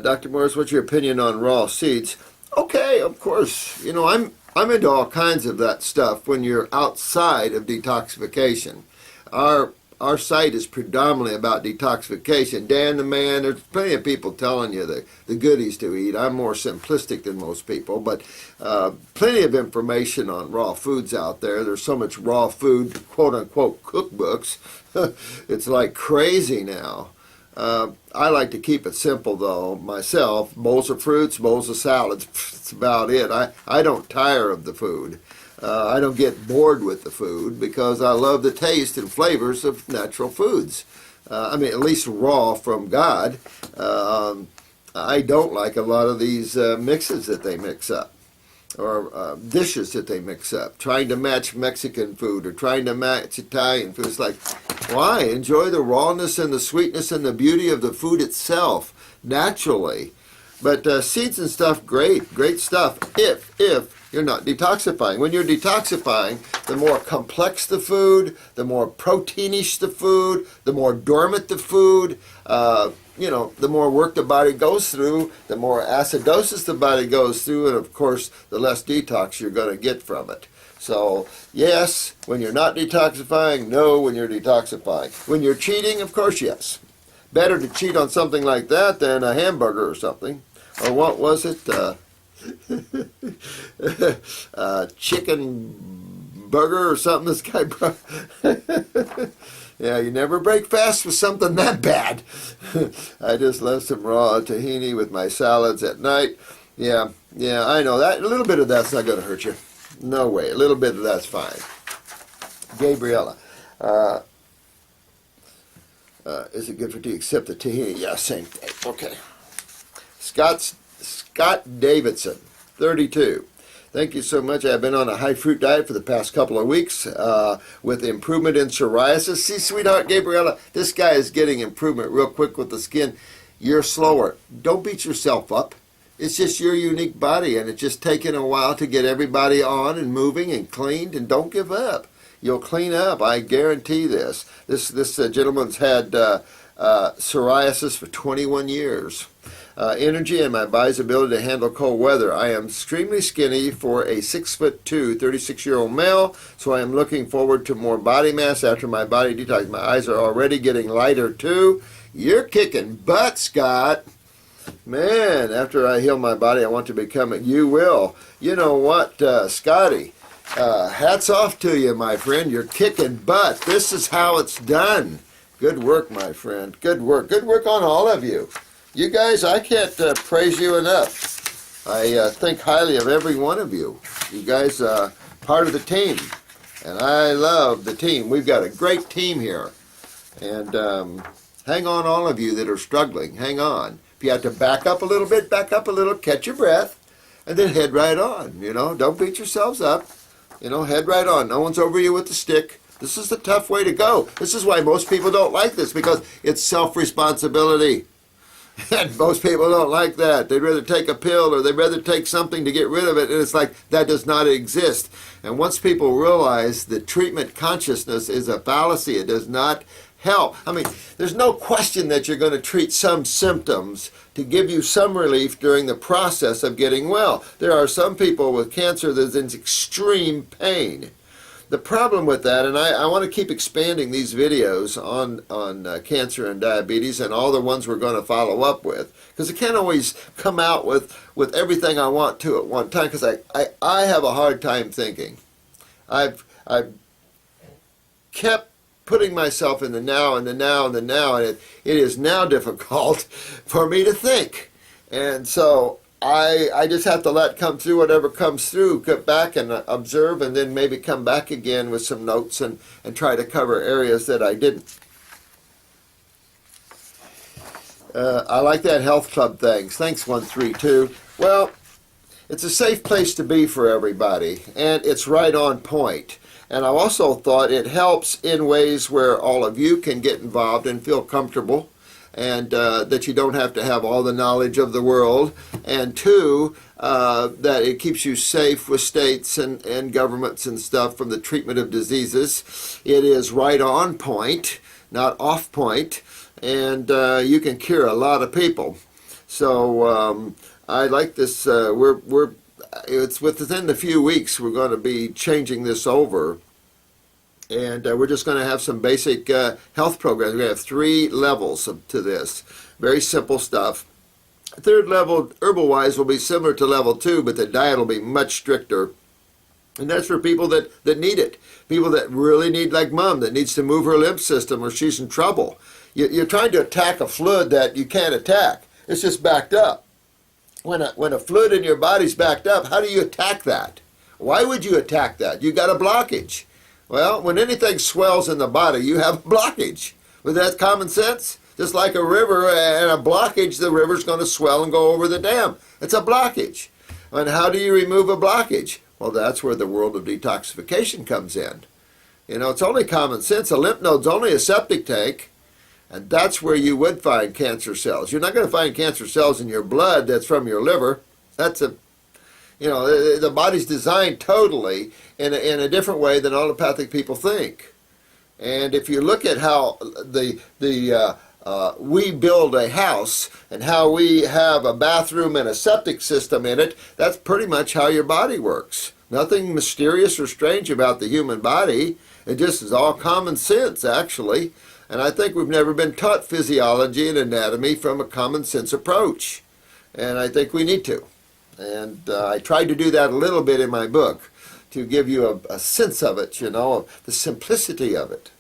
Dr. Morse, what's your opinion on raw seeds? Okay, of course. You know, I'm into all kinds of that stuff when you're outside of detoxification. Our site is predominantly about detoxification. Dan the man, there's plenty of people telling you the goodies to eat. I'm more simplistic than most people, but plenty of information on raw foods out there. There's so much raw food, quote-unquote, cookbooks. It's like crazy now. I like to keep it simple, though, myself. Bowls of fruits, bowls of salads. That's about it. I don't tire of the food. I don't get bored with the food because I love the taste and flavors of natural foods. I mean, at least raw from God. I don't like a lot of these mixes that they mix up, or dishes that they mix up, trying to match Mexican food or trying to match Italian food. It's like, why? Enjoy the rawness and the sweetness and the beauty of the food itself, naturally. But seeds and stuff, great stuff, if you're not detoxifying. When you're detoxifying, the more complex the food, the more proteinish the food, the more dormant the food, the more work the body goes through, the more acidosis the body goes through, and of course, the less detox you're going to get from it. So, yes, when you're not detoxifying, no, when you're detoxifying. When you're cheating, of course, yes. Better to cheat on something like that than a hamburger or something. Or what was it? Chicken burger or something this guy brought. Yeah, you never break fast with something that bad. I just love some raw tahini with my salads at night. Yeah, I know that. A little bit of that's not going to hurt you. No way. A little bit of that's fine. Gabriella. Is it good for tea except the tahini? Yeah, same thing. Okay. Scott Davidson, 32. Thank you so much. I've been on a high fruit diet for the past couple of weeks with improvement in psoriasis. See, sweetheart Gabriella, this guy is getting improvement real quick with the skin. You're slower. Don't beat yourself up. It's just your unique body, and it's just taking a while to get everybody on and moving and cleaned, and don't give up. You'll clean up. I guarantee this. This gentleman's had psoriasis for 21 years. Energy and my body's ability to handle cold weather. I am extremely skinny for a 6'2", 36-year-old male, so I am looking forward to more body mass after my body detox. My eyes are already getting lighter too. You're kicking butt, Scott. Man, after I heal my body, I want to become it. You will. You know what, Scotty? Hats off to you, my friend. You're kicking butt. This is how it's done. Good work, my friend. Good work. Good work on all of you. You guys, I can't praise you enough. I think highly of every one of you. You guys are part of the team, and I love the team. We've got a great team here. And hang on, all of you that are struggling. Hang on. If you have to back up a little bit, back up a little, catch your breath, and then head right on. Don't beat yourselves up. Head right on. No one's over you with the stick. This is the tough way to go. This is why most people don't like this, because it's self-responsibility. And most people don't like that. They'd rather take a pill or they'd rather take something to get rid of it, and it's like that does not exist. And once people realize that treatment consciousness is a fallacy, it does not help. I mean, there's no question that you're going to treat some symptoms to give you some relief during the process of getting well. There are some people with cancer that's in extreme pain. The problem with that, and I want to keep expanding these videos on cancer and diabetes and all the ones we're going to follow up with, because I can't always come out with everything I want to at one time, because I have a hard time thinking. I've kept putting myself in the now and the now and the now, and it is now difficult for me to think. And so I just have to let come through whatever comes through, get back and observe, and then maybe come back again with some notes and try to cover areas that I didn't. I like that health club thing. Thanks, 132. Well, it's a safe place to be for everybody, and it's right on point. And I also thought it helps in ways where all of you can get involved and feel comfortable, and that you don't have to have all the knowledge of the world, and two, that it keeps you safe with states and governments and stuff from the treatment of diseases. It is right on point, not off point, and you can cure a lot of people. So I like this. It's within a few weeks we're going to be changing this over, and we're just going to have some basic health programs. We have 3 levels to this. Very simple stuff. Third level, herbal-wise, will be similar to level 2, but the diet will be much stricter. And that's for people that need it. People that really need, like Mom, that needs to move her lymph system or she's in trouble. You're trying to attack a fluid that you can't attack. It's just backed up. When a fluid in your body's backed up, how do you attack that? Why would you attack that? You got a blockage. Well, when anything swells in the body, you have a blockage. Well, that's common sense. Just like a river and a blockage, the river's going to swell and go over the dam. It's a blockage. And how do you remove a blockage? Well, that's where the world of detoxification comes in. You know, it's only common sense. A lymph node's only a septic tank, and that's where you would find cancer cells. You're not going to find cancer cells in your blood that's from your liver. That's the body's designed totally in a different way than allopathic people think. And if you look at how we build a house and how we have a bathroom and a septic system in it, that's pretty much how your body works. Nothing mysterious or strange about the human body. It just is all common sense, actually. And I think we've never been taught physiology and anatomy from a common sense approach. And I think we need to. And I tried to do that a little bit in my book to give you a sense of it, of the simplicity of it.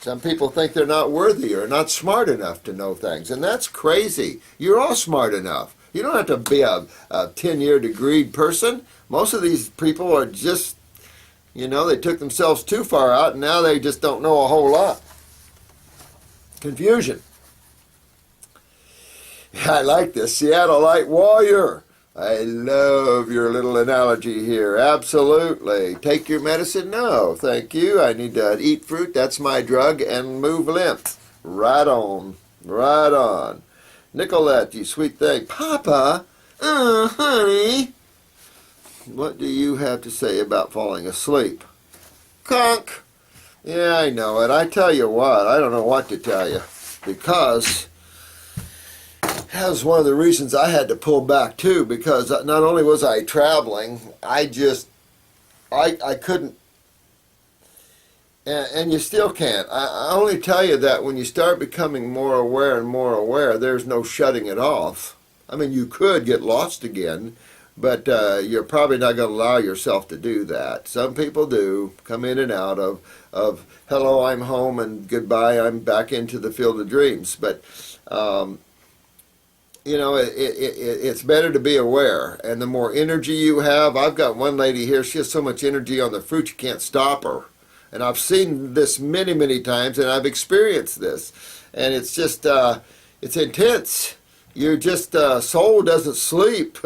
Some people think they're not worthy or not smart enough to know things, and that's crazy. You're all smart enough. You don't have to be a 10-year degreed person. Most of these people are just, they took themselves too far out, and now they just don't know a whole lot. Confusion. I like this. Seattle Light Warrior. I love your little analogy here. Absolutely. Take your medicine? No, thank you. I need to eat fruit. That's my drug. And move lymph. Right on. Right on. Nicolette, you sweet thing. Papa? Honey? What do you have to say about falling asleep? Conk. Yeah, I know it. I tell you what. I don't know what to tell you. Because that was one of the reasons I had to pull back too, because not only was I traveling, I couldn't, and you still can't. I only tell you that when you start becoming more aware, there's no shutting it off. I mean, you could get lost again, but you're probably not going to allow yourself to do that. Some people do come in and out of hello, I'm home, and goodbye, I'm back into the field of dreams. But it's better to be aware, and the more energy you have. I've got one lady here, she has so much energy on the fruit you can't stop her. And I've seen this many, many times, and I've experienced this. And it's just, it's intense. You're just, soul doesn't sleep.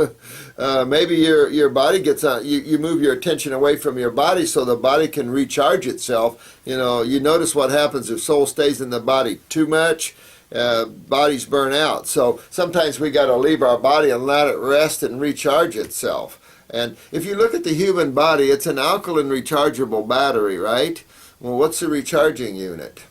Maybe your body gets on, you move your attention away from your body so the body can recharge itself. You notice what happens if soul stays in the body too much. Bodies burn out. So sometimes we got to leave our body and let it rest and recharge itself. And if you look at the human body, it's an alkaline rechargeable battery, right? Well, what's the recharging unit?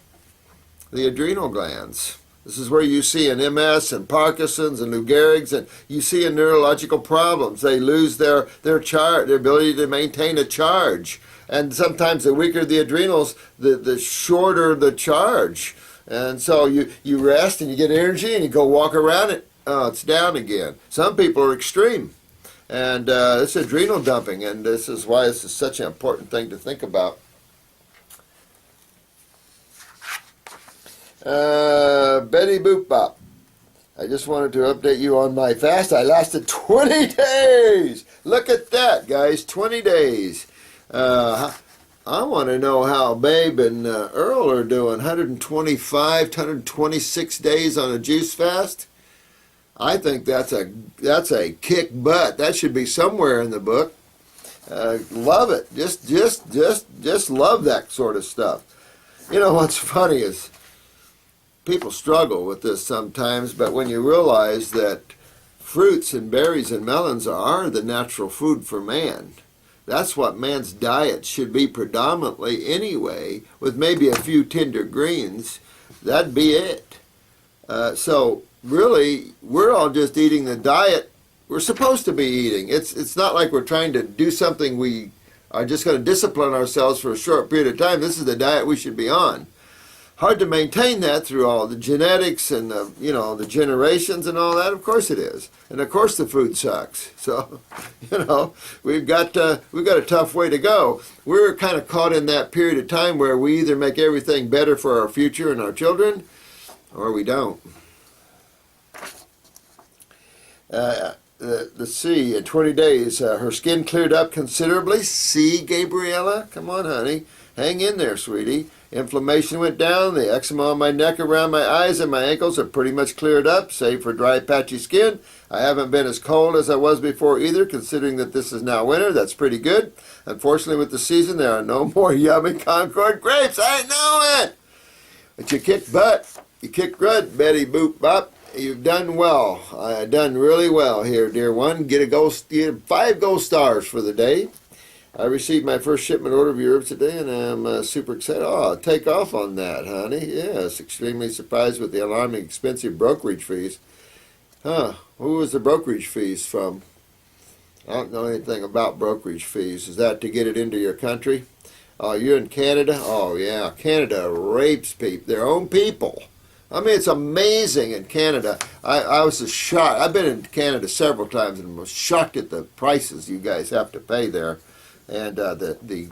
The adrenal glands. This is where you see in MS and Parkinson's and Lou Gehrig's, and you see in neurological problems. They lose their ability to maintain a charge. And sometimes the weaker the adrenals, the shorter the charge. And so you rest and you get energy and you go walk around it. Oh, it's down again. Some people are extreme. And it's adrenal dumping. And this is why this is such an important thing to think about. Betty Boop Bop. I just wanted to update you on my fast. I lasted 20 days. Look at that, guys. 20 days. I want to know how Babe and Earl are doing. 125, 126 days on a juice fast. I think that's a kick butt. That should be somewhere in the book. Love it. Just love that sort of stuff. You know what's funny is people struggle with this sometimes, but when you realize that fruits and berries and melons are the natural food for man. That's what man's diet should be predominantly anyway, with maybe a few tender greens. That'd be it. So really, we're all just eating the diet we're supposed to be eating. It's not like we're trying to do something we are just going to discipline ourselves for a short period of time. This is the diet we should be on. Hard to maintain that through all the genetics and the generations and all that. Of course it is, and of course the food sucks. So, we've got a tough way to go. We're kind of caught in that period of time where we either make everything better for our future and our children, or we don't. Let's see. In 20 days, her skin cleared up considerably. See, Gabriella, come on, honey, hang in there, sweetie. Inflammation went down. The eczema on my neck, around my eyes, and my ankles have pretty much cleared up, save for dry, patchy skin. I haven't been as cold as I was before either, considering that this is now winter. That's pretty good. Unfortunately, with the season, there are no more yummy Concord grapes. I know it. But you kick butt. You kick good, Betty Boop Bop. You've done well. Done really well here, dear one. Get 5 gold stars for the day. I received my first shipment order of yours today, and I'm super excited. Oh, take off on that, honey. Yes, extremely surprised with the alarming expensive brokerage fees. Huh, who was the brokerage fees from? I don't know anything about brokerage fees. Is that to get it into your country? Oh, you're in Canada? Oh, yeah, Canada rapes their own people. I mean, it's amazing in Canada. I was just shocked. I've been in Canada several times and was shocked at the prices you guys have to pay there. And the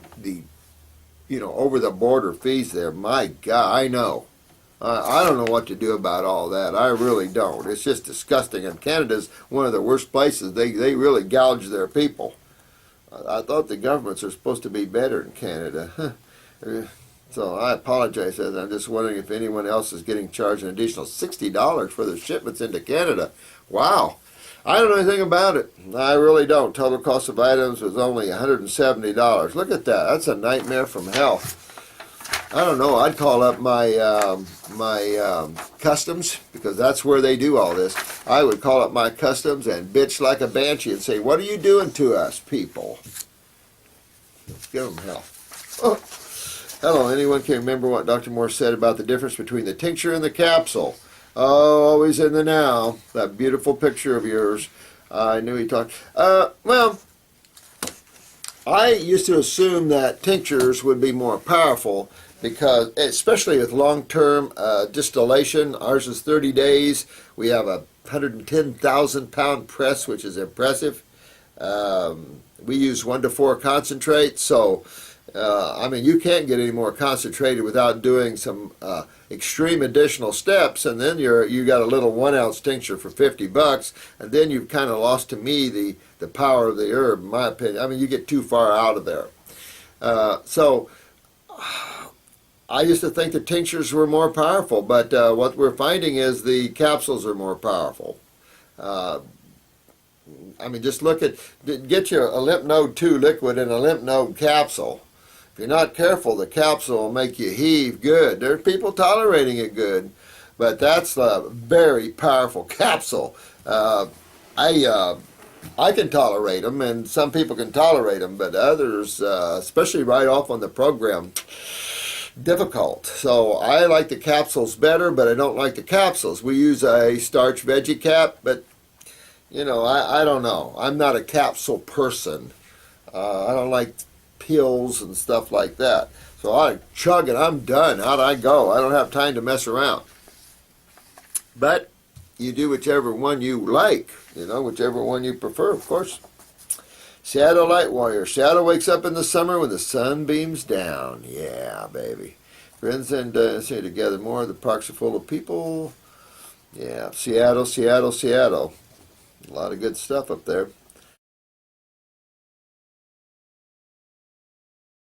over the border fees there. My God, I know. I don't know what to do about all that. I really don't. It's just disgusting. And Canada's one of the worst places. They really gouge their people. I thought the governments are supposed to be better in Canada. So I apologize. I'm just wondering if anyone else is getting charged an additional $60 for their shipments into Canada. Wow. I don't know anything about it. I really don't. Total cost of items was only $170. Look at that. That's a nightmare from hell. I don't know. I'd call up my customs, because that's where they do all this. I would call up my customs and bitch like a banshee and say, "What are you doing to us, people?" Let's give them hell. Oh. Hello. Anyone can remember what Dr. Morse said about the difference between the tincture and the capsule? Oh, always in the now. That beautiful picture of yours. I knew he talked. Well, I used to assume that tinctures would be more powerful because, especially with long-term distillation, ours is 30 days. We have a 110,000-pound press, which is impressive. We use 1 to 4 concentrate, so I mean, you can't get any more concentrated without doing some extreme additional steps, and then you got a little 1 ounce tincture for $50, and then you've kind of lost to me the power of the herb, in my opinion. I mean, you get too far out of there. So I used to think the tinctures were more powerful, but what we're finding is the capsules are more powerful. I mean, just get your a lymph node 2 liquid in a lymph node capsule. If you're not careful, the capsule will make you heave good. There are people tolerating it good, but that's a very powerful capsule. I can tolerate them, and some people can tolerate them, but others, especially right off on the program, difficult. So I like the capsules better, but I don't like the capsules. We use a starch veggie cap, but I don't know. I'm not a capsule person. I don't like pills and stuff like that. So I chug it. I'm done. Out I go. I don't have time to mess around. But you do whichever one you like. Whichever one you prefer, of course. Shadow Light Warrior. Shadow wakes up in the summer when the sun beams down. Yeah, baby. Friends and say together more. The parks are full of people. Yeah, Seattle. A lot of good stuff up there.